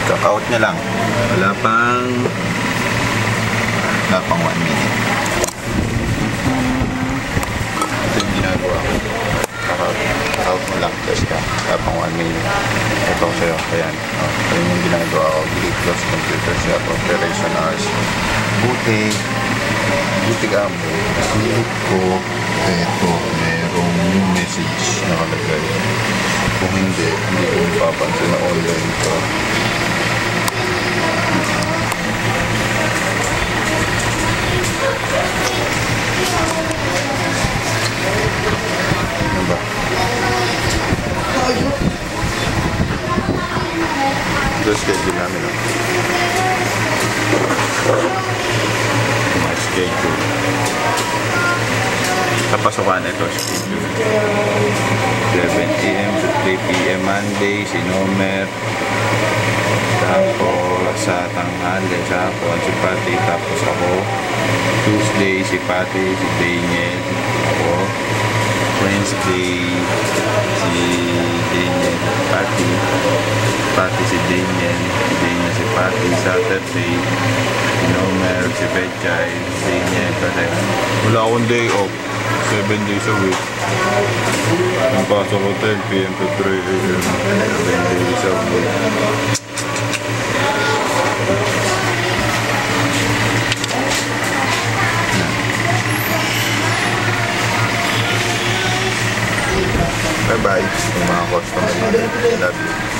Kaka-out niya lang. Wala pang 1 minute. Ito yung ginagawa ko. Kaka-out mo lang. Tapos ka. Wala pang 1 minute. Ito ko sa'yo. Ayan. Ito yung ginagawa ko. Close computer siya. Operation hours. Buti ka mo. Silip ko. Ito. Merong new message nakalagay. Kung hindi ko mapapansin na online ito. Ano ba? Ito schedule namin. My schedule. Sa pasukan ito, schedule. 11 AM to 3 PM Monday, si Nomer. Tapos sa tanghali, sa hapon, si Patty. Tapos ako. Tuesday, si Patty, si Daniel. Ako. Wednesday, si Daniel, Patty. Patty, si Daniel. Si Daniel, si Patty. Saturday, si Nomer, si Betchay, si Daniel. Kasi wala akong day off. 7 days a week. Ang pasok ko 10 PM to 3 AM. 7 days a week. Bye-bye. Yung mga customer natin. Love you.